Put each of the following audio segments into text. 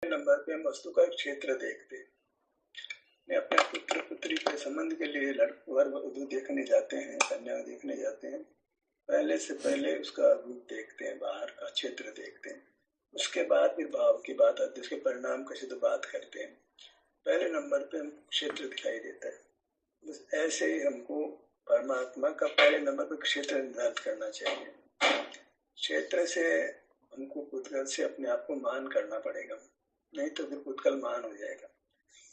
Number पे हम वस्तु का क्षेत्र देखते हैं। अपने पुत्र पुत्री के संबंध के लिए वर वधू देखने जाते हैं, कन्या देखने जाते हैं। पहले से पहले उसका रूप देखते हैं, बाहर का क्षेत्र देखते हैं। उसके बाद फिर भाव की बात आती है, उसके परिणाम कैसे तो बात करते हैं। पहले नंबर पे हमको क्षेत्र दिखाई देता है। बस ऐसे ही हमको परमात्मा का पहले नंबर पे क्षेत्र निर्धारित करना चाहिए। क्षेत्र से हमको पुद्गल से अपने आप को मान करना पड़ेगा, नहीं तो फिर पुद्गल मान हो जाएगा।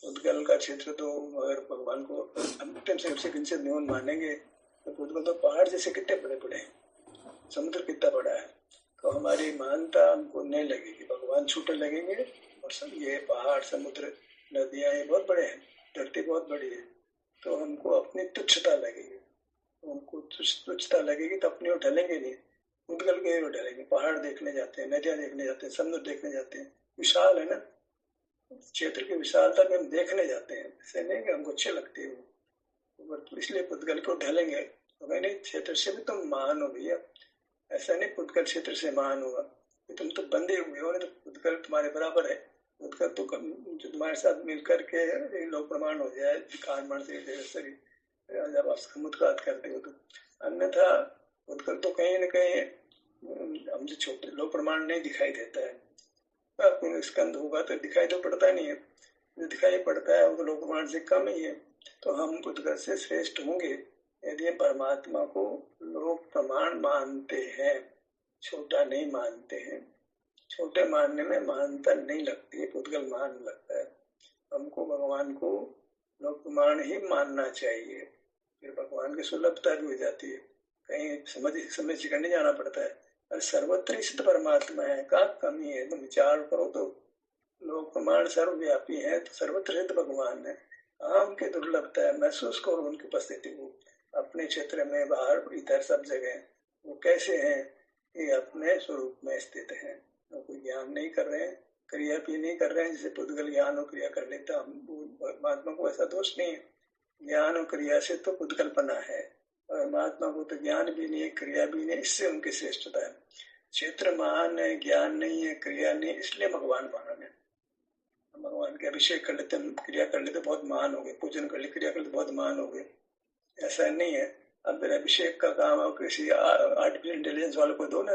पुद्गल का क्षेत्र तो अगर भगवान को अंतिम से न्यून मानेंगे तो पुद्गल तो पहाड़ जैसे कितने बड़े बड़े हैं, समुद्र कितना बड़ा है, तो हमारी मानता हमको नहीं लगेगी, भगवान छोटे लगेंगे। और सब ये पहाड़ समुद्र नदियां ये बहुत बड़े हैं, धरती बहुत बड़ी है, तो हमको अपनी तुच्छता लगेगी। तो हमको तुच्छता लगेगी तो अपने ढलेंगे नहीं, पुद्गल के ढलेंगे। पहाड़ देखने जाते हैं, नदियां देखने जाते हैं, समुद्र देखने जाते हैं, विशाल है ना, क्षेत्र की विशालता में हम देखने जाते हैं। ऐसे नहीं कि हमको अच्छे लगते हो, तो इसलिए पुद्गल को ढलेंगे तो नहीं, क्षेत्र से भी तुम महान हो भैया। ऐसा नहीं पुद्गल क्षेत्र से महान होगा, तुम तो बंधे हुए हो, नहीं तो पुद्गल तुम्हारे बराबर है। पुद्गल तो जो तुम्हारे साथ मिलकर के लोक प्रमाण हो जाए, कारण से जब आप समुद्रघात करते हो तो, अन्यथा पुद्गल तो कहीं न कहीं हमसे छोटे लोक प्रमाण नहीं दिखाई देता है। आपको स्कंद होगा तो दिखाई तो पड़ता नहीं है, जो दिखाई पड़ता है वो लोक प्रमाण से कम ही है। तो हम पुद्गल से श्रेष्ठ होंगे यदि परमात्मा को लोक प्रमाण मानते हैं, छोटा नहीं मानते हैं। छोटे मानने में महानता नहीं लगती है, पुद्गल मान लगता है। हमको भगवान को लोक प्रमाण ही मानना चाहिए, फिर भगवान की सुलभता भी हो जाती है, कहीं समझ करने जाना पड़ता है। और सर्वत्र सिद्ध परमात्मा है, कहाँ कमी है, तुम विचार करो तो लोक प्रमाण सर्वव्यापी है, तो सर्वत्र सिद्ध भगवान है। उनकी दुर्लभता है, महसूस करो उनकी उपस्थिति को अपने क्षेत्र में, बाहर इधर सब जगह। वो कैसे हैं कि अपने स्वरूप में स्थित हैं, वो कोई ज्ञान नहीं कर रहे हैं, क्रिया भी नहीं कर रहे हैं। जैसे पुद्गल ज्ञान और क्रिया कर लेता, परमात्मा को ऐसा दोष नहीं है। ज्ञान और क्रिया से तो पुद्गलपना है, परमात्मा को तो ज्ञान भी नहीं है, क्रिया भी नहीं, इससे उनकी श्रेष्ठता है। क्षेत्र महान है, ज्ञान नहीं है, क्रिया नहीं, इसलिए भगवान महान है। भगवान के अभिषेक कर लेते, क्रिया कर लेते, बहुत महान हो गए। पूजन कर ले, क्रिया कर लेते, बहुत महान हो गए। ऐसा नहीं है। अब फिर अभिषेक का काम आप किसी आर्टिफिशियल इंटेलिजेंस वालों को दो ना,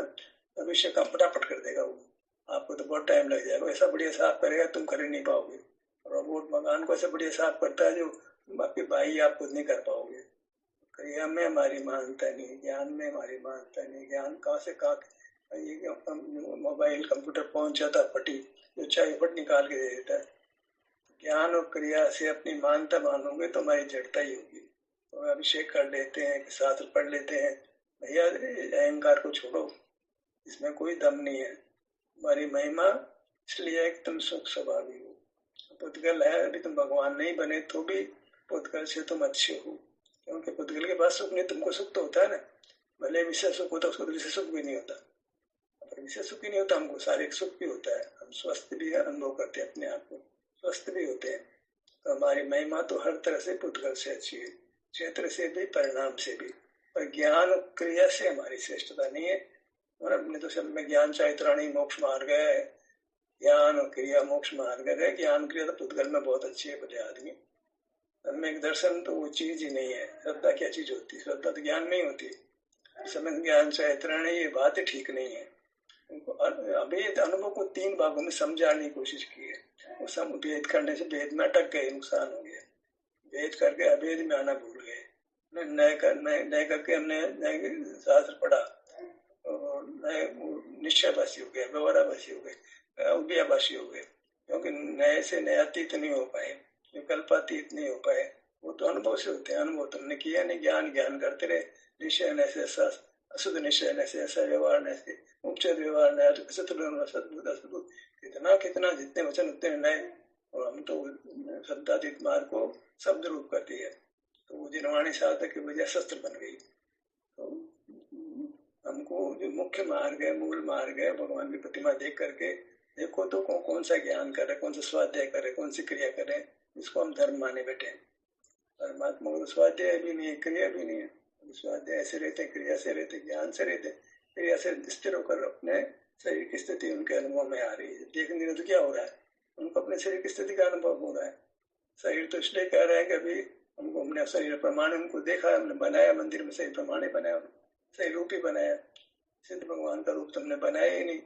अभिषेक का फटाफट कर देगा वो, आपको तो बहुत टाइम लग जाएगा। ऐसा बढ़िया साफ करेगा तुम कर ही नहीं पाओगे। रोबोट मकान को ऐसा बढ़िया साफ करता है जो आपके भाई आप खुद नहीं कर पाओगे। क्रिया में हमारी मानता नहीं, ज्ञान में हमारी मानता नहीं। ज्ञान कहाँ से कहाँ, ये मोबाइल कंप्यूटर पहुंच जाता फटी, जो चाहे फट निकाल के दे देता है। ज्ञान और क्रिया से अपनी मानता मानोगे तो हमारी जड़ता ही होगी। तो अभिषेक कर लेते हैं, शास्त्र पढ़ लेते हैं, भैया अहंकार को छोड़ो, इसमें कोई दम नहीं है। हमारी महिमा इसलिए कि तुम सुख स्वभावी हो। पुद्गल है, अभी तुम भगवान नहीं बने तो भी पुद्गल से तुम अच्छे हो, क्योंकि पुद्गल के पास सुख नहीं, तुमको सुख तो होता है ना। भले विषय सुख होता, उसको तो विषय सुख भी नहीं होता। अगर विषय सुख ही नहीं होता, हमको शारीरिक सुख भी होता है, हम स्वस्थ भी अनुभव करते हैं, अपने आप को स्वस्थ भी होते हैं। तो हमारी महिमा तो हर तरह से पुद्गल से अच्छी है, क्षेत्र से भी, परिणाम से भी। पर ज्ञान क्रिया से हमारी श्रेष्ठता नहीं है। और अपने तो सब में ज्ञान चारित्राणी मोक्ष मार्ग है, ज्ञान और क्रिया मोक्ष मार्ग है। ज्ञान क्रिया तो पुद्गल में बहुत अच्छी है बड़े आदमी, सम्यक दर्शन तो वो चीज ही नहीं है। श्रद्धा क्या चीज होती है? श्रद्धा तो ज्ञान नहीं होती। सम्यक ज्ञान चारित्राणी, ये बात ठीक नहीं है। अभेद अनुभव को तीन भागों में समझाने की कोशिश की है, वो सब भेद करने से भेद में अटक गए, नुकसान हो गया। भेद करके अभेद में आना भूल गए, नए करके हमने नए शास्त्र पढ़ा और नए निश्चयवासी हो गए, व्यवहारावासी हो गए, उभयावासी हो गए, क्योंकि नए से नए अतीत नहीं हो पाए, विकल्पातीत नहीं हो पाए। वो तो अनुभव से होते हैं, अनुभव तुमने किया नहीं। ज्ञान ज्ञान करते रहे, निश्चय ने से ऐसा, अशुद्ध निश्चय ने से ऐसा, व्यवहार ने से उपचय व्यवहार ने, सदबुद्ध, कितना कितना जितने वचन उतने नए। और हम तो शब्दातीत मार्ग को शब्द रूप कर दिया, तो वो जिनवाणी साधक की वजह शस्त्र बन गई। तो हमको जो मुख्य मार्ग है, मूल मार्ग है, भगवान की प्रतिमा देख करके देखो तो कौन सा ज्ञान करे, कौन सा स्वाध्याय करे, कौन सी क्रिया करे, इसको हम धर्म माने बैठे। परमात्मा को स्वाध्याय भी नहीं है, क्रिया भी नहीं है। स्वाध्याय से रहते, क्रिया से रहते, ज्ञान से रहते, क्रिया से स्थिर होकर अपने शरीर की स्थिति उनके अनुभव में आ रही है। देखने तो क्या हो रहा है, उनको अपने शरीर की स्थिति का अनुभव हो रहा है। शरीर तो इसलिए कह रहे हैं कि अभी हमने शरीर प्रमाण उनको देखा, हमने बनाया, मंदिर में शरीर प्रमाण ही बनाया, शरीर रूप ही बनाया। सिद्ध भगवान का रूप तो हमने बनाया ही नहीं,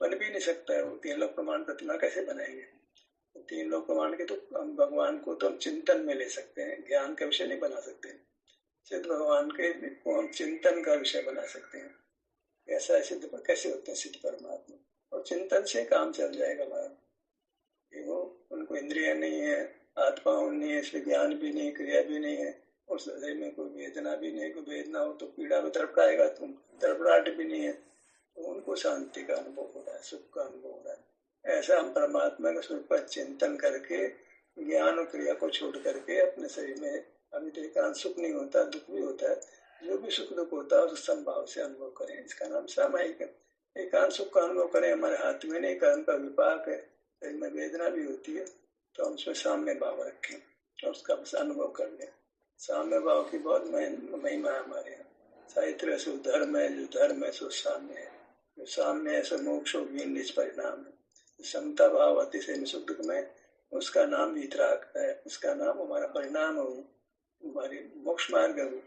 बन भी नहीं सकता है। वो 3 लोक प्रमाण प्रतिमा कैसे बनाएंगे? 3 लोक प्रमाण के तो हम भगवान को तो हम चिंतन में ले सकते हैं, ज्ञान का विषय नहीं बना सकते। सिद्ध भगवान के को हम चिंतन का विषय बना सकते हैं। ऐसा सिद्ध कैसे होते हैं सिद्ध परमात्मा? और चिंतन से काम चल जाएगा हमारा। वो उनको इंद्रिया नहीं है, आत्मा नहीं है, इसलिए ज्ञान भी नहीं, क्रिया भी नहीं है, और शरीर में कोई वेदना भी नहीं। कोई वेदना हो तो पीड़ा में तड़पड़ाएगा, तुम तड़पड़ाहट भी नहीं है, तो उनको शांति का अनुभव हो रहा है, सुख का अनुभव हो रहा है। ऐसा हम परमात्मा के स्वरूप का चिंतन करके, ज्ञान और क्रिया को छोड़ करके अपने शरीर में, अभी तो एकांत सुख नहीं होता, दुख भी होता है, जो भी सुख दुख होता है उस संभाव से अनुभव करें। इसका नाम सामायिक है। एकांत सुख का अनुभव करें, हमारे हाथ में नहीं, कर्म का विपाक है। शरीर में वेदना भी होती है तो हम उसमें साम्य भाव रखें और उसका बस अनुभव कर लें। साम्य भाव की बहुत महिमा है हमारे यहाँ। साहित्य से धर्म है, जो धर्म है सो साम्य है, जो साम्य है सो मोक्ष निष्परिणाम है। समता भाव अतिशय सुख दुख में, उसका नाम वितराग है, उसका नाम हमारा परिणाम हो, हमारी मोक्ष मार्ग हो।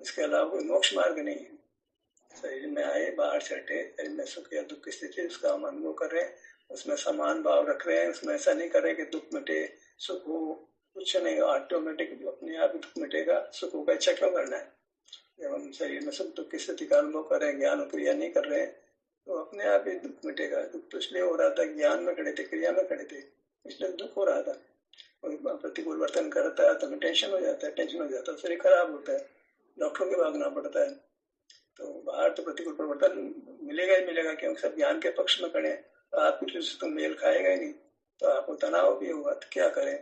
इसके अलावा कोई मोक्ष मार्ग नहीं है। शरीर में आए, बाहर छटे, शरीर में सुख या दुख की स्थिति उसका हम अनुभव कर रहे हैं, उसमें समान भाव रख रहे हैं। उसमें ऐसा नहीं कर रहे कि दुख मिटे सुख हो, कुछ नहीं, ऑटोमेटिक अपने आप ही दुख मिटेगा, सुख होगा, इच्छा क्यों करना है? जब हम शरीर में सुख दुख की स्थिति का अनुभव कर रहे हैं, ज्ञान क्रिया नहीं कर रहे हैं, तो अपने आप ही दुख मिटेगा। दुख तो इसलिए हो रहा था, ज्ञान में खड़े थे, क्रिया में खड़े थे, इसलिए दुख हो रहा था। कोई प्रतिकूल वर्तन करता है तो हमें टेंशन हो जाता है, टेंशन हो जाता है, शरीर खराब होता है, डॉक्टरों के भागना पड़ता है। तो बाहर तो प्रतिकूल परिवर्तन मिलेगा ही मिलेगा, क्योंकि सब ज्ञान के पक्ष में खड़े। आप कुछ तो मेल खाएगा ही नहीं, तो आपको तनाव भी होगा। तो क्या करें?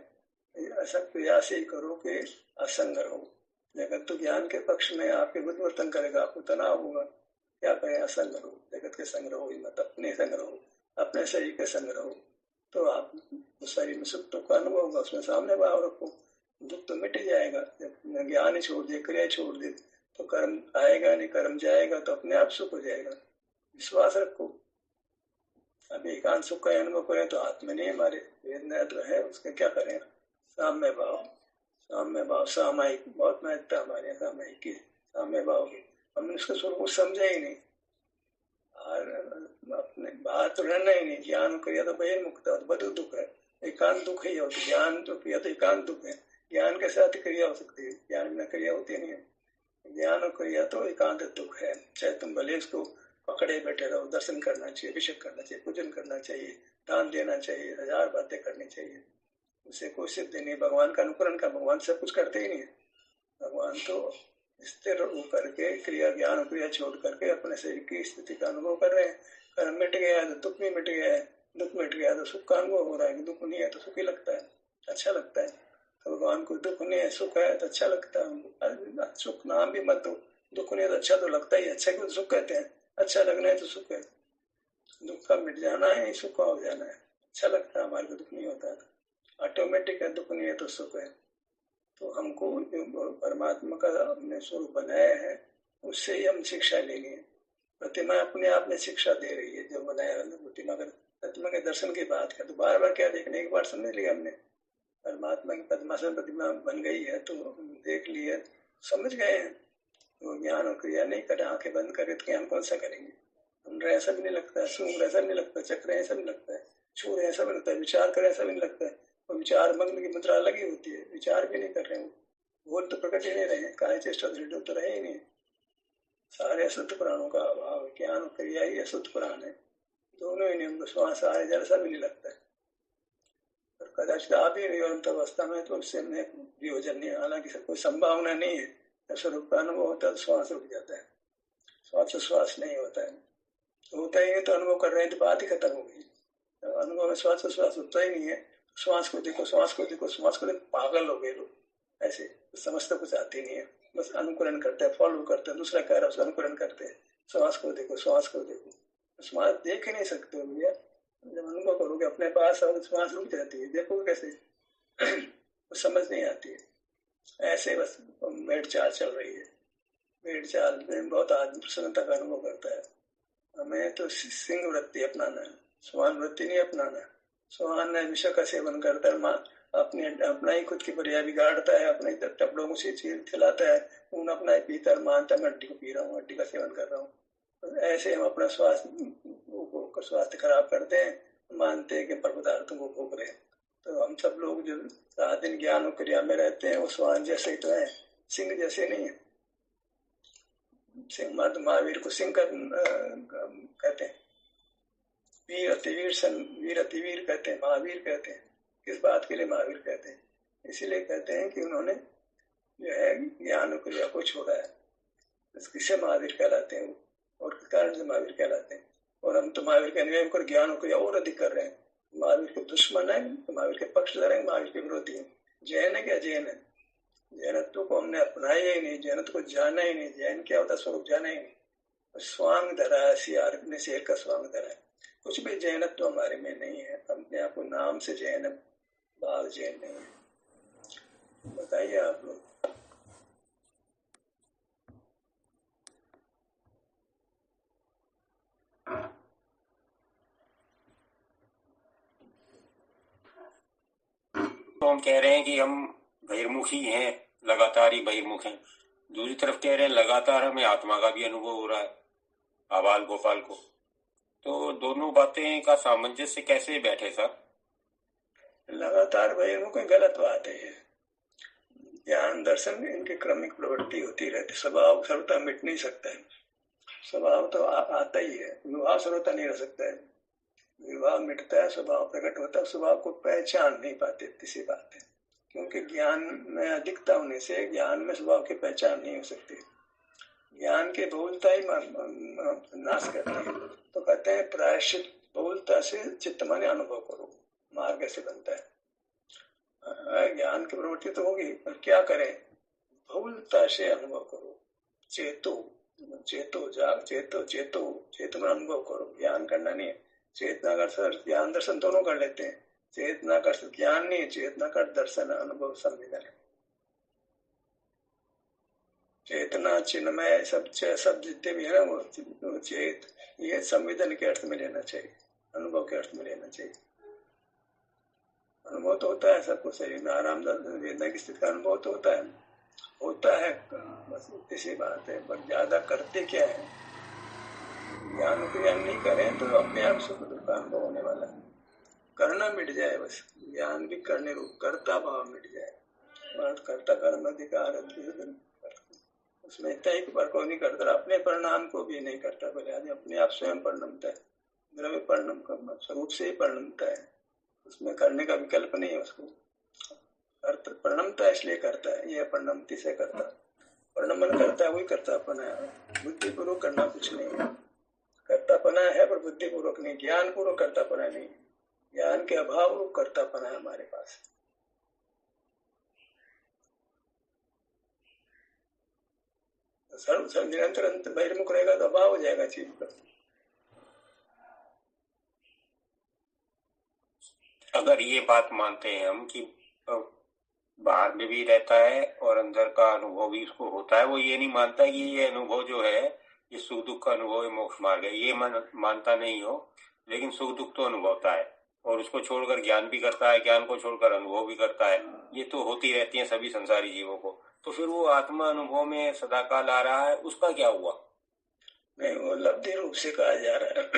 ऐसा प्रयास ही करो कि असंग रहो। जगत तो ज्ञान के पक्ष में आपके बुद्ध वर्तन करेगा, आपको तनाव होगा। क्या करें? असंग रहो, जगत के संग रहो, मत अपने संग रहो, अपने शरीर के संग रहो, तो आप उस शरीर में सुख दुख का अनुभव होगा, उसमें सामने भाव रखो, दुख तो मिट जाएगा। जब ज्ञान ही छोड़ दे, क्रिया छोड़ दे, तो कर्म आएगा नहीं, कर्म जाएगा, तो अपने आप सुख हो जाएगा। विश्वास रखो। अभी एकांत सुख का अनुभव करें तो आत्मा नहीं हमारे वेदना तो है, उसका क्या करें? साम्य भाव, साम्य भाव, सामायिक बहुत महत्ता हमारे सामायिक की, साम्य भाव की। हमने उसका स्वरूप समझा ही नहीं, अपने बाहर तो रहना ही नहीं। ज्ञान क्रिया तो बहिर्मुक्त है, बदु दुख है, एकांत दुख ही हो। ज्ञान तो क्रिया तो एकांत दुख है, ज्ञान के साथ क्रिया हो सकती है, ज्ञान में क्रिया होती नहीं है। ज्ञान और क्रिया तो एकांत दुख है। चाहे तुम भले इसको पकड़े बैठे रहो, दर्शन करना चाहिए, अभिषेक करना चाहिए, पूजन करना चाहिए, दान देना चाहिए, 1000 बातें करनी चाहिए, उसे कोई सिद्धि नहीं। भगवान का अनुकरण का, भगवान सब कुछ करते ही नहीं है। भगवान तो स्थिर होकर के क्रिया ज्ञान क्रिया छोड़ करके अपने शरीर की स्थिति का अनुभव कर रहे हैं। कर्म मिट गया तो दुख भी मिट गया है, दुख मिट गया तो सुख का अनुभव हो रहा है। दुख नहीं है तो सुख ही लगता है, अच्छा लगता है। तो भगवान को दुख नहीं है, सुख है तो अच्छा लगता है। सुख नाम भी मत दो, दुख नहीं है तो अच्छा तो लगता ही। अच्छा क्यों सुख कहते हैं? अच्छा लगना है तो सुख है। दुख का मिट जाना है, सुख का हो जाना है। अच्छा लगता है हमारे को, दुख नहीं होता, ऑटोमेटिक है। दुख नहीं है तो सुख है। तो हमको परमात्मा का हमने स्वरूप बनाया है, उससे ही हम शिक्षा लेनी है। प्रतिमा अपने आप में शिक्षा दे रही है। जो बनाया प्रतिमा का, प्रतिमा के दर्शन की बात है तो बार बार क्या देखने, एक बार समझ लिया हमने परमात्मा की पद्मासन प्रतिमा बन गई है तो देख लिया, समझ गए हैं। तो ज्ञान और क्रिया नहीं करें, आंखें बंद करें तो ज्ञान कौन सा करेंगे? हम रहे ऐसा भी नहीं लगता है, सूंघ ऐसा भी नहीं लगता है, चक्र ऐसा भी लगता है, छू रहे ऐसा भी लगता है, विचार करें ऐसा भी नहीं लगता है। और विचार मग्न की मुद्रा अलग ही होती है, विचार भी नहीं कर रहे हैं, बोल तो प्रकट ही नहीं रहे, काय चेष्टा दृढ़ तो रहे ही नहीं। सारे अशुद्ध प्राणों का अभाव, ज्ञान और क्रिया ही अशुद्ध प्राण है, दोनों ही नहीं। श्वास आए जैसा भी नहीं लगता है। और कदाचित आ भी रही अंत अवस्था में तो उससे प्रयोजन नहीं, हालांकि कोई संभावना नहीं है। जब स्वरूप का अनुभव होता है तो श्वास रुक जाता है, श्वास नहीं होता है, तो होता ही नहीं तो अनुभव कर रहे हैं तो बात ही खत्म हो गई। अनुभव में श्वास होता ही नहीं है, श्वास को देखो, श्वास को देखो, श्वास को देखो, पागल हो गए लोग। ऐसे समझते कुछ आती नहीं है, बस अनुकरण करते हैं, फॉलो करते हैं, दूसरा कह रहा है उसका अनुकरण करते हैं। श्वास को देखो, श्वास को देखो, श्वास देख ही नहीं सकते हो भैया। जब अनुभव करोगे अपने पास और श्वास रुक जाती है, देखोगे कैसे? कुछ समझ नहीं आती है। ऐसे बस भेड़ चाल चल रही है। भेड़ चाल में बहुत आदमी प्रसन्नता का अनुभव करता है। हमें तो सिंह वृत्ति अपनाना है, स्वान वृत्ति नहीं अपनाना है। स्वान विष का सेवन करता है, अपना ही खुद की पर्याय बिगाड़ता है, अपने तब लोगों से चीज खिलाता है, खून अपना ही पीता है, मानता है मैं हड्डी को पी रहा हूँ, हड्डी का सेवन कर रहा हूँ। तो ऐसे हम अपना स्वास्थ्य खराब करते हैं, मानते हैं कि पर पदार्थों को भोग रहे हैं। तो हम सब लोग जो रात दिन ज्ञान और क्रिया में रहते हैं वो स्वान जैसे ही तो है, सिंह जैसे नहीं है। सिंह महावीर को सिंह कहते हैं, वीर अतिवीर कहते हैं, महावीर कहते हैं। किस बात के लिए महावीर कहते हैं? इसीलिए कहते हैं कि उन्होंने जो है ज्ञान और क्रिया को छोड़ा है, किससे महावीर कहलाते हैं और किस कारण से महावीर कहलाते हैं। और हम तो महावीर के अनुयायी होकर ज्ञान और क्रिया और अधिक कर रहे हैं। महावीर के दुश्मन है, महावीर के पक्षधर है, महावीर के विरोधी है। जैन है क्या? जैन है। जैनत्व को हमने अपनाया ही नहीं, जैनत्व को जाना ही नहीं। जैन क्या होता स्वरूप जाना ही नहीं। स्वांग धरा है, शेर का स्वांग धरा है। कुछ भी जैनत्व हमारे में नहीं है। अपने आप को नाम से जैन है, बाल जैन नहीं है। बताइए आप लोग। तो हम कह रहे हैं कि हम बहिर्मुखी हैं, लगातार ही बहिर्मुख हैं। दूसरी तरफ कह रहे हैं लगातार हमें आत्मा का भी अनुभव हो रहा है, आबाल गोपाल को। तो दोनों बातें का सामंजस्य कैसे बैठे सर? लगातार बहिर्मुख गलत बात है। ज्ञान दर्शन इनकी क्रमिक प्रवृत्ति होती रहती। स्वभाव सर्वथा मिट नहीं सकता है। स्वभाव तो आता ही है, विवाह सर्वथा नहीं रह सकता है। विवाह मिटता है, स्वभाव प्रकट होता है। स्वभाव को पहचान नहीं पाते, तीसरी बात है। क्योंकि ज्ञान में अधिकता होने से ज्ञान में स्वभाव की पहचान नहीं हो सकती। ज्ञान की बहुलता ही नाश करती है। तो कहते हैं प्रायश्चित बहुलता से चित्त माने अनुभव करो। मार्ग ऐसे बनता है। ज्ञान की प्रवृत्ति तो होगी, पर क्या करें? बहुलता से अनुभव करो। चेतो जाग, चेतो में अनुभव करो। ज्ञान करना नहीं है। चेतना का ज्ञान दर्शन दोनों कर लेते हैं। चेतना का ज्ञान नहीं है, चेतना का दर्शन अनुभव संवेदन है। चेतना चिन्मय सब जितने भी है ना वो चेत, ये संवेदन के अर्थ में लेना चाहिए, अनुभव के अर्थ में लेना चाहिए। अनुभव तो होता है सबको, शरीर में आराम वेदना की स्थिति का अनुभव तो होता है, बस इसी बात है। पर ज्यादा करते क्या है? ज्ञान क्रियान नहीं करें तो अपने आप सुख दुख का अनुभव होने वाला है। करना मिट जाए, बस ज्ञान भी करने रूप कर्ता भाव मिट जाए। कर्ता कर्म अधिकार उसमें तय पर को नहीं करता, अपने परिणाम को भी नहीं करता। पहले आदमी अपने आप स्वयं परिणमता है, द्रव्य परिणाम का स्वरूप से ही परिणमता है। उसमें करने का विकल्प नहीं है उसको। अर्थ परिणमता इसलिए करता है, यह परिणमति से करता। परिणमन करता है वही कर्तापना है। बुद्धिपूर्वक करना कुछ नहीं है। कर्तापना है पर बुद्धिपूर्वक नहीं, ज्ञान पूर्वक कर्तापना नहीं। ज्ञान के अभाव रूप कर्तापना है हमारे पास। सर्व निरंतर बहिर्मुख रहेगा तो अभाव हो जाएगा चीज का। अगर ये बात मानते हैं हम कि बाहर में भी रहता है और अंदर का अनुभव भी उसको होता है, वो ये नहीं मानता कि ये अनुभव जो है ये सुख दुख का अनुभव है, मोक्ष मार्ग है, ये मानता नहीं हो, लेकिन सुख दुख तो अनुभवता है और उसको छोड़कर ज्ञान भी करता है, ज्ञान को छोड़कर अनुभव भी करता है। ये तो होती रहती है सभी संसारी जीवों को। तो फिर वो आत्मा अनुभव में सदाकाल आ रहा है, उसका क्या हुआ? नहीं, वो लब्धि रूप से कहा जा रहा है।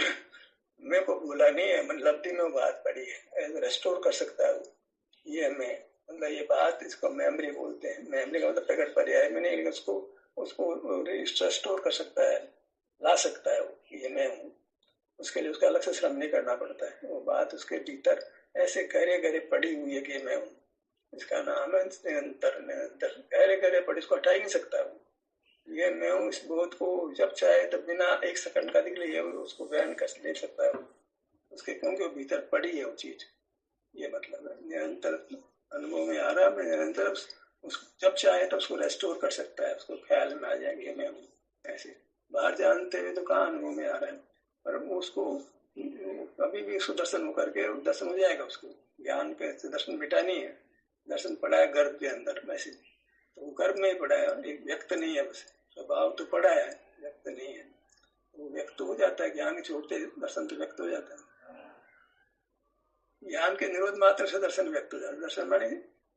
मेरे को बोला नहीं है, मैं लब्धि में बात पड़ी है, रेस्टोर कर सकता है वो। ये मैं मतलब ये बात, इसको मेमोरी बोलते हैं। मेमोरी का मतलब प्रकट पर्याय में नहीं, उसको रेस्टोर कर सकता है, ला सकता है वो, ये मैं हूँ। उसके लिए उसका अलग से श्रम नहीं करना पड़ता है। वो बात उसके भीतर ऐसे गहरे गहरे पड़ी हुई है कि मैं हूँ। इसका नाम है निरंतर। गहरे गहरे पड़ी, इसको हटा ही नहीं सकता वो। ये मैं हूँ, इस बोध को जब चाहे तब बिना एक सेकंड का निकले उसको बयान कर ले सकता है उसके, क्योंकि वो भीतर पड़ी है वो चीज। ये मतलब है निरंतर अनुभव में आ रहा है। निरंतर जब चाहे तब उसको रेस्टोर कर सकता है, उसको ख्याल में आ जाएंगे मैं हूँ। ऐसे बाहर जानते हुए तो कहाँ अनुभव में आ रहा है, पर उसको कभी भी उसको दर्शन हो करके दर्शन हो जाएगा। उसको ज्ञान के दर्शन मिटा नहीं है। दर्शन पड़ा है गर्भ के अंदर, वैसे तो वो गर्भ में ही पड़ा है, एक व्यक्त नहीं है। बस स्वभाव तो पड़ा है, व्यक्त नहीं है। वो व्यक्त हो जाता है ज्ञान के छोड़ते, दर्शन तो व्यक्त हो जाता है। ज्ञान के निरोध मात्र से दर्शन व्यक्त हो जाता है। दर्शन माने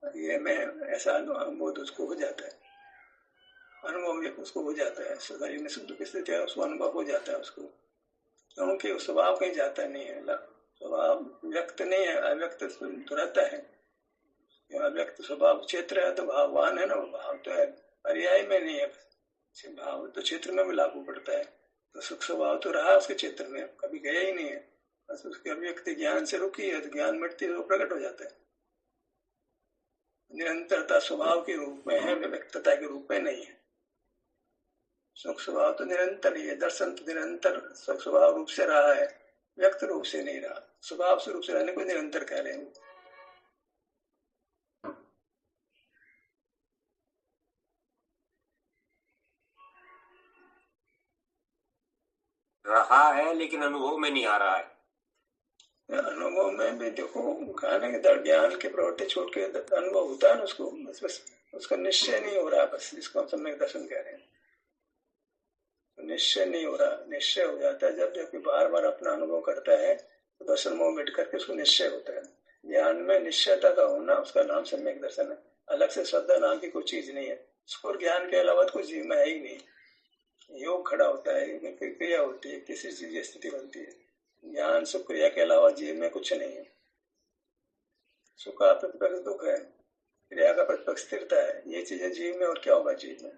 ये मैं ऐसा अनुभव उसको हो जाता है, अनुभव में उसको हो जाता है, शरीर में सुख दुख स्थिति है उसको अनुभव हो जाता है उसको, क्योंकि स्वभाव कहीं जाता नहीं है, स्वभाव व्यक्त नहीं है, अव्यक्त तो रहता है। अव्यक्त स्वभाव क्षेत्र है तो भाववान है ना, भाव तो है पर्याय में नहीं है, भाव तो क्षेत्र में भी लागू पड़ता है। तो सुख स्वभाव तो रहा उसके क्षेत्र में, कभी गया ही नहीं है, बस उसकी अभिव्यक्ति ज्ञान से रुकी है, तो ज्ञान मिटती है तो प्रकट हो जाता है। निरंतरता स्वभाव के रूप में है, व्यक्तता के रूप में नहीं है। सुख स्वभाव तो निरंतर ही है, दर्शन तो निरंतर सुख स्वभाव रूप से रहा है, व्यक्त रूप से नहीं रहा। स्वभाव से रूप से रहने को निरंतर कह रहे हैं। रहा है लेकिन अनुभव में नहीं आ रहा है। अनुभव में भी देखो, खाने के दर ज्ञान की प्रवृत्ति छोड़ के अनुभव होता है ना उसको, बस उसका निश्चय नहीं हो रहा, बस इसको हम सम्यक दर्शन कह रहे हैं। तो निश्चय नहीं हो रहा, निश्चय हो जाता है जब बार बार अपना अनुभव करता है तो दर्शन मोह मिट करके उसको निश्चय होता है। ज्ञान में निश्चयता का होना, उसका नाम सम्यक दर्शन है। अलग से श्रद्धा नाम की कोई चीज नहीं है, उसको ज्ञान के अलावा कोई जीव में है ही नहीं। योग खड़ा होता है, क्रिया होती है, किसी चीज की स्थिति बनती है। ज्ञान सुख क्रिया के अलावा जीव में कुछ नहीं है। सुख का प्रतिपक्ष दुख है, क्रिया का प्रतिपक्ष स्थिरता है, ये चीजें जीव में, और क्या होगा जीव में।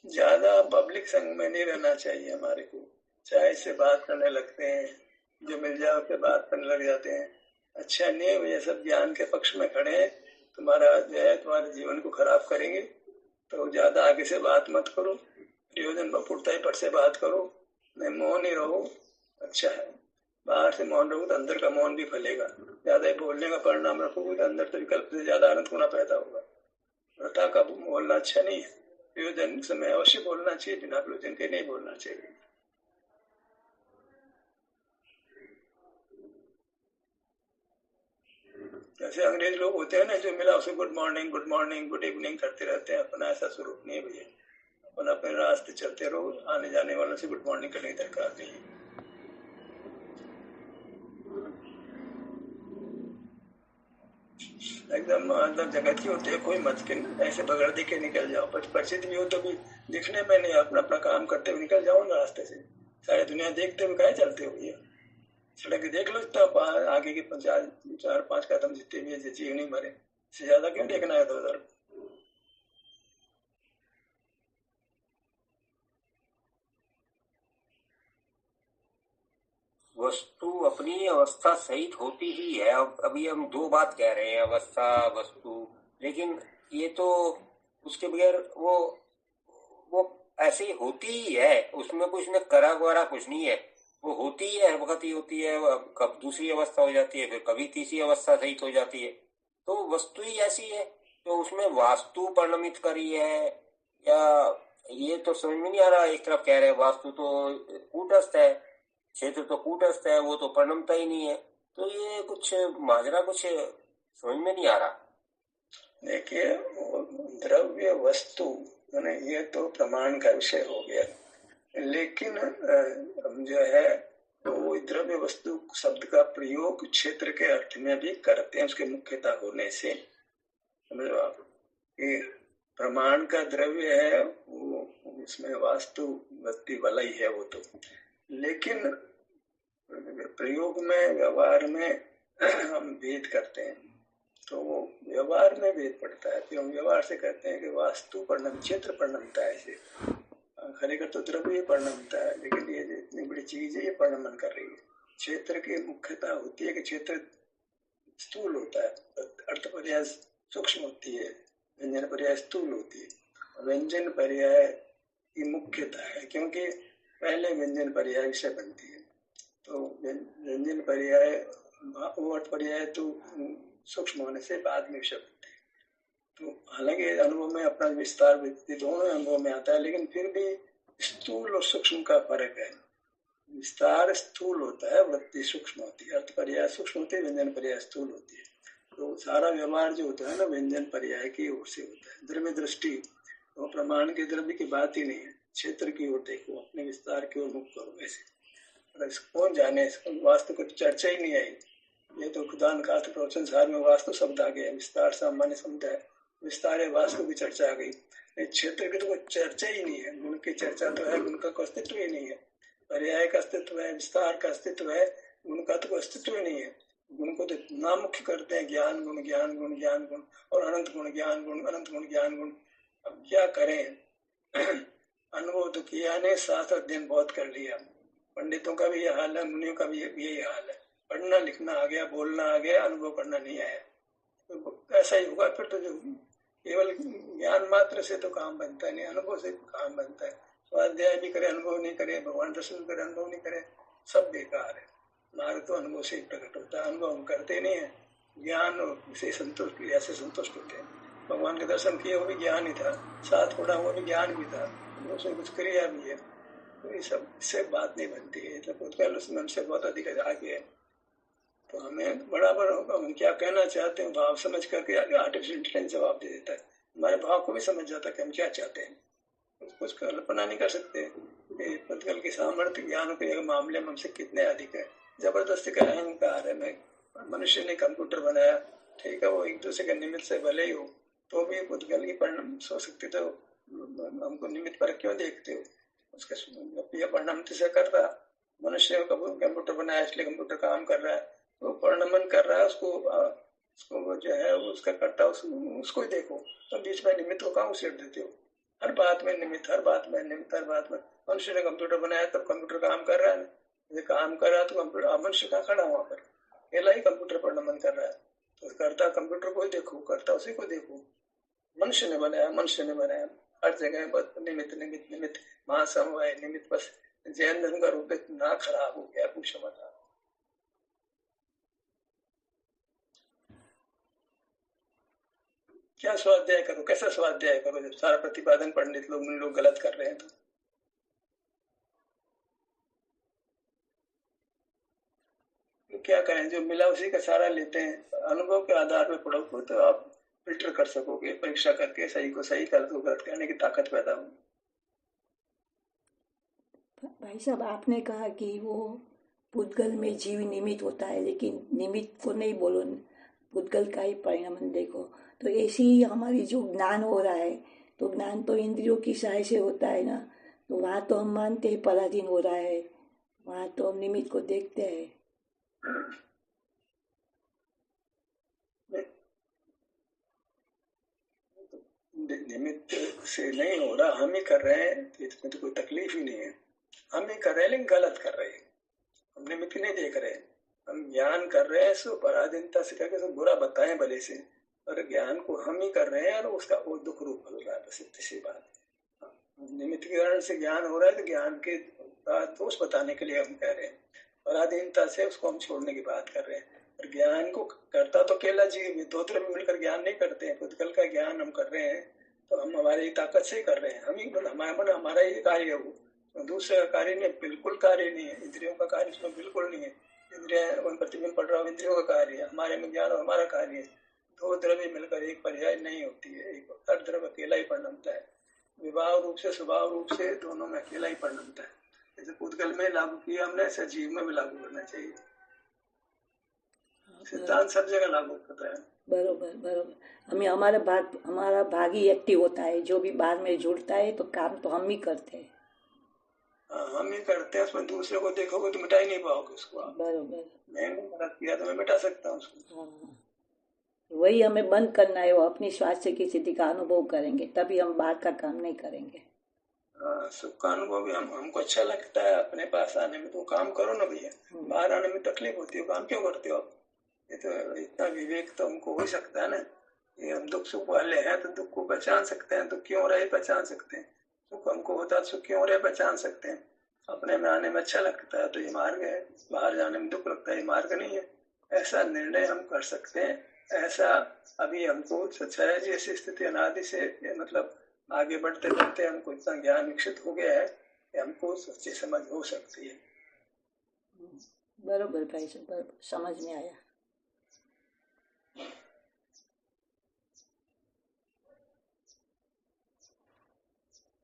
ज्यादा पब्लिक संग में नहीं रहना चाहिए हमारे को। चाय से बात करने लगते हैं, जो मिल जाए उससे बात करने लग जाते हैं, अच्छा नहीं, ये सब ज्ञान के पक्ष में खड़े हैं, तुम्हारा जो है तुम्हारे जीवन को खराब करेंगे, तो ज्यादा आगे से बात मत करो, प्रयोजन बपुरताई पर से बात करो, नहीं मौन ही रहो, अच्छा है। बाहर से मौन रहो तो अंदर का मौन भी फलेगा। ज्यादा ही बोलने का परिणाम रखोगे तो अंदर तो विकल्प से ज्यादा आनंद होना पैदा होगा। व्रता का बोलना अच्छा नहीं है, प्रयोजन समय अवश्य बोलना चाहिए, बिना प्रयोजन के नहीं बोलना चाहिए। जैसे अंग्रेज लोग होते हैं ना, जो मिला उसे गुड मॉर्निंग गुड इवनिंग करते रहते हैं, अपना ऐसा स्वरूप नहीं है भैया। अपन अपने रास्ते चलते रहो, आने जाने वालों से गुड मॉर्निंग करने की दरकार नहीं है। एकदम अंदर जगत की होती है, कोई मत के ऐसे बगड़ दे के निकल जाओ, परिचित भी हो तो भी दिखने में नहीं, अपना अपना काम करते हुए निकल जाओ ना रास्ते से। सारी दुनिया देखते हुए काहे चलते हो भैया, सड़क देख लो तब आगे के 4-5 कदम जितने भी जीव नहीं मरे, इससे ज्यादा क्यों देखना है उधर। वस्तु अपनी अवस्था सहित होती ही है। अब अभी हम दो बात कह रहे हैं, अवस्था वस्तु, लेकिन ये तो उसके बगैर वो ऐसे ही होती ही है, उसमें कुछ न करा गवारा कुछ नहीं है, वो होती ही है, हर वक्त ही होती है। कब दूसरी अवस्था हो जाती है, फिर कभी तीसरी अवस्था सहित हो जाती है, तो वस्तु ही ऐसी है। तो उसमें वास्तु परिणमित करी है या ये तो समझ में नहीं आ रहा। एक तरफ कह रहे हैं वास्तु तो कूटस्थ है, क्षेत्र तो कूटस्थ है, वो तो परिणमता ही नहीं है। तो ये कुछ माजरा कुछ समझ में नहीं आ रहा। देखिए, द्रव्य वस्तु ये तो प्रमाण का विषय हो गया, लेकिन हम जो है वो द्रव्य वस्तु शब्द का प्रयोग क्षेत्र के अर्थ में भी करते हैं, उसके मुख्यता होने से। समझो आप, ये प्रमाण का द्रव्य है, वो उसमें वास्तु वस्तु वाला ही है वो तो, लेकिन प्रयोग में व्यवहार में हम भेद करते हैं, तो वो व्यवहार में भेद पड़ता है। फिर हम व्यवहार से कहते हैं कि वास्तु परिणम क्षेत्र परिणमता है, इसे खरेखर तो द्रव्य परिणमता है, लेकिन ये इतनी बड़ी चीज है, ये परिणमन कर रही है। क्षेत्र की मुख्यता होती है कि क्षेत्र स्थूल होता है, अर्थ पर्याय सूक्ष्म होती है, व्यंजन पर्याय स्थूल होती है। व्यंजन पर्याय की मुख्यता है, क्योंकि पहले व्यंजन पर्याय विषय बनती है, तो व्यंजन पर्याय अर्थ पर्याय तो सूक्ष्म होने से बाद में विषय बनते हैं। तो हालांकि अनुभव में अपना विस्तार वृत्ति दोनों अनुभव में आता है, लेकिन फिर भी स्थूल और सूक्ष्म का फर्क है। विस्तार स्थूल होता है, वृत्ति सूक्ष्म होती है, अर्थ पर्याय सूक्ष्म होती है, व्यंजन पर्याय स्थूल होती है। तो सारा व्यवहार जो होता है ना व्यंजन पर्याय की ओर से होता है। द्रव्य दृष्टि तो प्रमाण के द्रव्य की बात ही नहीं है, क्षेत्र की ओर देखो, अपने विस्तार की ओर मुख करो। ऐसे कौन जाने, वास्तु को चर्चा ही नहीं आई। ये तो खुदान का प्रवचन सार में वास्तु शब्द आ गया, विस्तार सामान्य शब्द है, विस्तार है, वास्तु की चर्चा आ गई। क्षेत्र की तो कोई चर्चा ही नहीं है, गुण की चर्चा तो है, गुण का कोई अस्तित्व ही नहीं है। पर्याय का अस्तित्व है, विस्तार का अस्तित्व है, गुण का तो कोई अस्तित्व ही नहीं है। गुण को तो नाम मुख्य करते हैं, ज्ञान गुण ज्ञान गुण ज्ञान गुण, और अनंत गुण ज्ञान गुण अनंत गुण ज्ञान गुण। अब क्या करें? अनुभव तो किया ने, साथ अध्ययन बहुत कर लिया। पंडितों का भी ये हाल है, मुनियों का भी यही हाल है। पढ़ना लिखना आ गया, बोलना आ गया, अनुभव करना नहीं आया। तो ऐसा ही होगा फिर तो। जो केवल ज्ञान मात्र से तो काम बनता नहीं, अनुभव से काम बनता है। स्वाध्याय भी करे, अनुभव नहीं करे, भगवान दर्शन करे, अनुभव नहीं करे, सब बेकार है। मार्ग तो अनुभव से ही प्रकट होता है, अनुभव हम करते नहीं है। ज्ञान से संतुष्ट, क्रिया से संतुष्ट होते हैं। भगवान के दर्शन किए वो भी ज्ञान ही था, साथ पढ़ा वो भी ज्ञान भी था, उसमें कुछ क्रिया भी है। तो ये सब इससे बात नहीं बनती है, मतलब उसमें हमसे बहुत अधिक आगे है। तो हमें बराबर होगा, हम क्या कहना चाहते हैं भाव समझ करके आर्टिफिशियल इंटेलिजेंस जवाब दे देता है। हमारे भाव को भी समझ जाता है कि हम क्या चाहते हैं, कुछ कल्पना नहीं कर सकते। पतगल के सामर्थ्य ज्ञान के मामले में हमसे कितने अधिक है। जबरदस्ती का अहंकार है। मैं मनुष्य ने कंप्यूटर बनाया, ठीक है, वो एक दूसरे के निमित्त से भले ही हो, तो भी पुद्गल की परिणाम सो सकते। तो हमको निमित्त पर क्यों देखते हो? उसका परिणाम से कर रहा, मनुष्य ने कंप्यूटर बनाया इसलिए कंप्यूटर काम कर रहा है, तो परिणामन कर रहा है, उसको जो है उसका करता, उसको ही देखो। तो बीच में निमित्त को कहाँ उछेड़ देते हो? हर बात में निमित्त, हर बात में निमित्त, हर बात में। मनुष्य ने कंप्यूटर बनाया तब कंप्यूटर काम कर रहा है, ये काम कर रहा है तो कंप्यूटर, मनुष्य कहाँ खड़ा वहां पर? अकेला ही कंप्यूटर पर नमन कर रहा है। तो करता कंप्यूटर को ही देखो, करता उसी को देखो। मनुष्य ने बनाया, मनुष्य ने बनाया, हर जगह बस निमित्त निमित्त निमित्त, महासमवाय निमित्त। बस जैन धर्म का रूप इतना खराब हो गया, पूछो मत। क्या स्वाध्याय करो, कैसा स्वाध्याय करो जब सारा प्रतिपादन पंडित लोग मुनि लोग गलत कर रहे हैं? तो क्या करें, जो मिला उसी का सारा लेते हैं। अनुभव के आधार पर पढ़ोगे तो आप फिल्टर कर सकोगे, परीक्षा करके सही को सही, गलत को गलत करने की ताकत पैदा होगी। भाई साहब, आपने कहा कि वो पुद्गल में जीव निमित्त होता है, लेकिन निमित्त को नहीं बोलो, पुद्गल का ही परिणाम देखो। तो ऐसी ही हमारी जो ज्ञान हो रहा है, तो ज्ञान तो इंद्रियों की सहाय से होता है ना। तो वहाँ तो हम मानते हैं पराधीन हो रहा है, वहाँ तो हम निमित्त को देखते हैं। निमित्त से नहीं हो रहा, हम ही कर रहे हैं, इसमें तो कोई तकलीफ ही नहीं है। हम ही कर रहे हैं लेकिन गलत कर रहे हैं। हम निमित्त नहीं देख रहे, हम ज्ञान कर रहे हैं, सो पराधीनता से करके सब बुरा बताएं भले से, और ज्ञान को हम ही कर रहे हैं और उसका वो दुख रूप हो रहा है। बस इतनी सी बात। निमित्त के कारण से ज्ञान हो रहा है, तो ज्ञान के दोष बताने के लिए हम कह रहे हैं। पराधीनता से उसको हम छोड़ने की बात कर रहे हैं। और ज्ञान को करता तो अकेला जीव, दो तरफ मिलकर ज्ञान नहीं करते हैं। पुद्गल का ज्ञान हम कर रहे हैं तो हम हमारी ताकत से कर रहे हैं, हम ही हमारा ही कार्य है वो, दूसरे का कार्य नहीं, बिल्कुल कार्य नहीं है। इंद्रियों का कार्य उसमें बिल्कुल नहीं है। इंद्रिया प्रतिबिंब पढ़ रहा हूँ, इंद्रियों का कार्य है, हमारे में ज्ञान हमारा कार्य है। दो द्रव्य मिलकर एक पर्याय नहीं होती है, एक हर द्रव्य अकेला ही परिणमता है। विभाव रूप से, स्वभाव रूप से दोनों में अकेला ही परिणमता है। जैसे पुद्गल में लागू किया हमने, ऐसे जीव में भी लागू करना चाहिए। सिद्धांत सब जगह लागू करता है। बरोबर बरोबर। हमें हमारा भाग ही एक्टिव होता है, जो भी बाद में जुड़ता है तो काम तो हम ही करते हैं। हम ही करते हैं, उसमें दूसरे को देखोगे तो मिटा ही नहीं पाओगे उसको। बरोबर। मैंने गलत किया तो मैं मिटा सकता हूँ उसको। हाँ, वही हमें बंद करना है। वो अपनी स्वास्थ्य की स्थिति का अनुभव करेंगे, तभी हम बाहर का काम नहीं करेंगे। सुख का अनुभव भी हमको अच्छा लगता है अपने पास आने में, तो काम करो ना भैया। बाहर आने में तकलीफ होती है, काम क्यों करते हो आप? ये तो इतना विवेक तो हमको हो सकता है ना। ये हम दुख सुख वाले हैं तो दुख को पहचान सकते हैं, दुख क्यों हो रहा है पहचान सकते हैं। सुख हमको होता है, सुख क्यों हो रहा है पहचान सकते हैं। अपने में आने में अच्छा लगता है तो ये मार्ग है, बाहर जाने में दुख लगता है ये मार्ग नहीं है। ऐसा निर्णय हम कर सकते हैं। ऐसा अभी हमको सच्चाई जैसी स्थिति अनादि से, मतलब आगे बढ़ते बढ़ते हमको इतना ज्ञान विकसित हो गया है कि हमको सच्ची समझ हो सकती है। बरोबर भाई साहब, समझ में आया।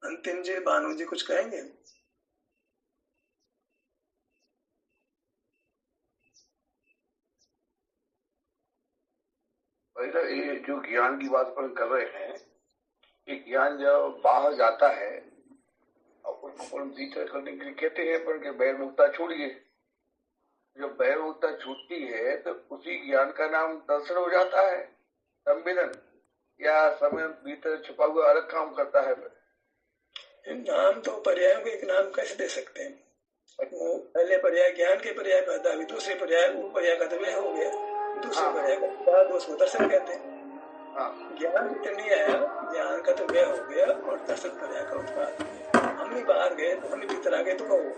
अंतिम जी भानु जी कुछ कहेंगे? पहले ये जो ज्ञान की बात पर कर रहे हैं, ये ज्ञान जब बाहर जाता है और उसको भीतर करने के लिए कहते हैं पर कि बहिर्मुखता छोड़िए। जब बहिर्मुखता छूटती है तो उसी ज्ञान का नाम दर्शन हो जाता है, संवेदन, या समय भीतर छुपा हुआ अलग काम करता है? नाम तो पर्यायों को एक नाम कैसे दे सकते हैं? वो पहले पर्याय ज्ञान के पर्याय का था, अभी दूसरे पर्याय वो पर्याय का तो वह हो गया, दूसरे पर्याय का उसको दर्शन कहते हैं। ज्ञान भीतर नहीं आया, ज्ञान का तो वह हो गया और दर्शन पर्याय का उत्पाद। हम ही बाहर गए तो हम ही भीतर आ गए तो कहो,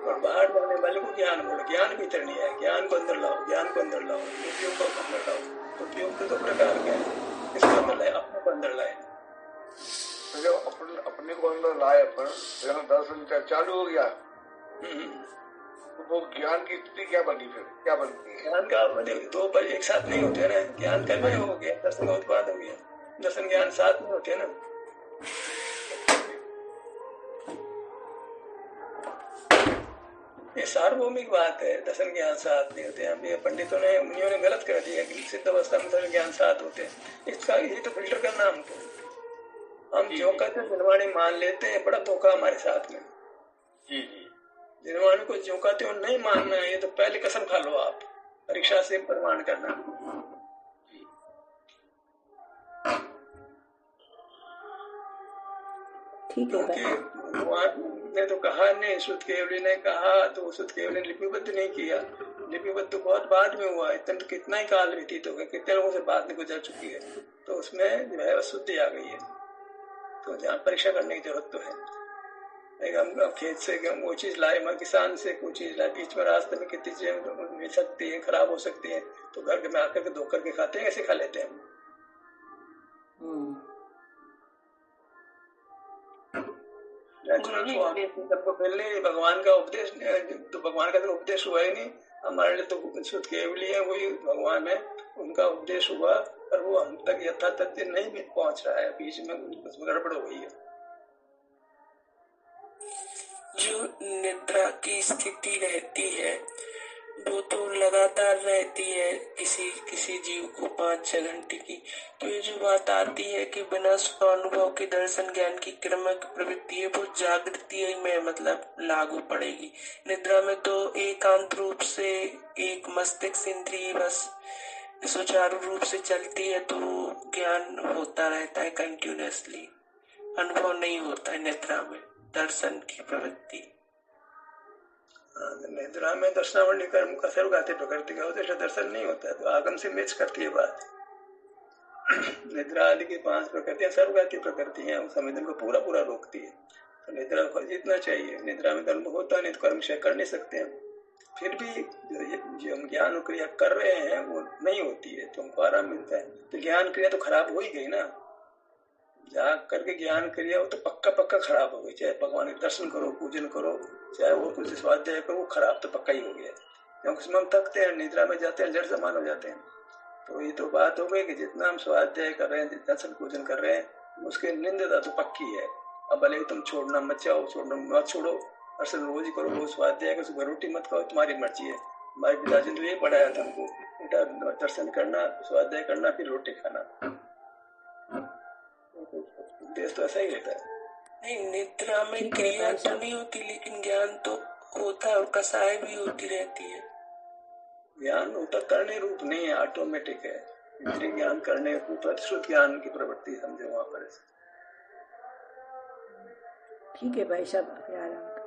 और बाहर जाने वाले को ज्ञान बोलो। ज्ञान भीतर नहीं आया, ज्ञान को अंदर लाओ, ज्ञान को अंदर लाओ, उपयोग को अंदर लाओ। तो उपयोग तो दो प्रकार के हैं, किसको अंदर लाए? अपने को अंदर लाए। तो जब अपने को अंदर लाए अपन, दर्शन चालू हो गया, तो वो ज्ञान की स्थिति क्या बनी? फिर क्या बनती है? ज्ञान का बने दो पर एक साथ नहीं होते ना। ज्ञान का वह हो गया, दर्शन का उत्पाद हो गया। दर्शन ज्ञान साथ में होते ना। ये सार्वभौमिक बात है, दर्शन ज्ञान साथ नहीं होते। हम ये पंडितों ने, मुनियों ने गलत कर दिया कि सिद्ध अवस्था में दर्शन ज्ञान साथ होते हैं। इसका ये तो फिल्टर करना हमको। हम जो कहते हैं जनवाणी मान लेते हैं, बड़ा धोखा हमारे साथ में। जनवाणी को जो कहते हो नहीं मानना है, ये तो पहले कसम खा लो आप, परीक्षा से प्रमाण करना। ठीक है भाई। भगवान ने तो कहा नहीं, शुद्ध केवली ने कहा, तो शुद्ध केवली ने लिपिबद्ध नहीं किया। लिपिबद्ध तो बहुत बाद में हुआ, इतना तो कितना ही काल व्यतीत हो गया, कितने लोगों से बात में गुजर चुकी है, तो उसमें जो है शुद्धि आ गई है। तो जहाँ परीक्षा करने की जरूरत तो है। हम खेत से वो चीज लाए, मैं किसान से कोई चीज लाए, बीच में रास्ते में कितनी चीजें मिल सकती है, खराब हो सकती है, तो घर में आकर के धो करके खाते हैं, ऐसे खा लेते हैं हम। सबको मिलने भगवान का उपदेश, तो भगवान का तो उपदेश हुआ ही नहीं हमारे लिए। तो शुद्ध केवली है, वही भगवान है, उनका उपदेश हुआ, पर वो हम तक यथा तथ्य नहीं पहुंच रहा है, बीच में गड़बड़ हो गई है। जो निद्रा की स्थिति रहती है वो तो लगातार रहती है किसी जीव को 5-6 घंटे की। तो ये जो बात आती है कि बिना स्वानुभव के दर्शन ज्ञान की क्रमिक प्रवृत्ति है, वो जागृति में मतलब लागू पड़ेगी। निद्रा में तो एकांत रूप से एक मस्तिष्क इंद्रिय बस सुचारू रूप से चलती है, तो ज्ञान होता रहता है कंटिन्यूअसली। अनुभव नहीं होता है निद्रा में दर्शन की प्रवृत्ति। निद्रा में दर्शनावली कर्म का सर्वगाती प्रकृति का होता है, दर्शन नहीं होता है, तो आगम से मैच करती है बात। निद्रा आदि की 5 प्रकृतियां सर्वगाती प्रकृति हैं, उस संवेदन को पूरा पूरा रोकती है। तो निद्रा को जीतना चाहिए। निद्रा में कर्म होता नहीं तो कर्म क्षय कर नहीं सकते हैं। फिर भी जो हम ज्ञान क्रिया कर रहे हैं वो नहीं होती है, तो हमको आराम मिलता है। तो ज्ञान क्रिया तो खराब हो ही गई ना। जाग करके ज्ञान क्रिया हो तो पक्का खराब हो गई। चाहे भगवान के दर्शन करो, पूजन करो, चाहे वो कुछ स्वाध्याय करो, वो खराब तो पक्का ही हो गया। क्योंकि उसमें हम थकते हैं, निद्रा में जाते हैं, जड़ समान हो जाते हैं। तो ये तो बात हो गई कि जितना हम स्वाध्याय कर रहे हैं, दर्शन पूजन कर रहे हैं, उसकी निंदा तो पक्की है। अब भले तुम छोड़ना मत चाहो, छोड़ना मत छोड़ो, दर्शन रोज ही करो, रोज स्वाध्याय का, सुबह रोटी मत खाओ, तुम्हारी मर्जी है। हमारे पिताजी ने तो ये पढ़ाया था हमको, बेटा दर्शन करना, स्वाध्याय करना, फिर रोटी खाना। देश तो ऐसा ही रहता है। नहीं, निद्रा में क्रिया तो नहीं होती, लेकिन ज्ञान तो होता है और कसाय भी होती रहती है। ज्ञान होता करने रूप नहीं है, ऑटोमेटिक है। इंद्रिय ज्ञान करने रूप, श्रुत ज्ञान की प्रवृत्ति समझे वहां पर। ठीक है भाई साहब, आराम।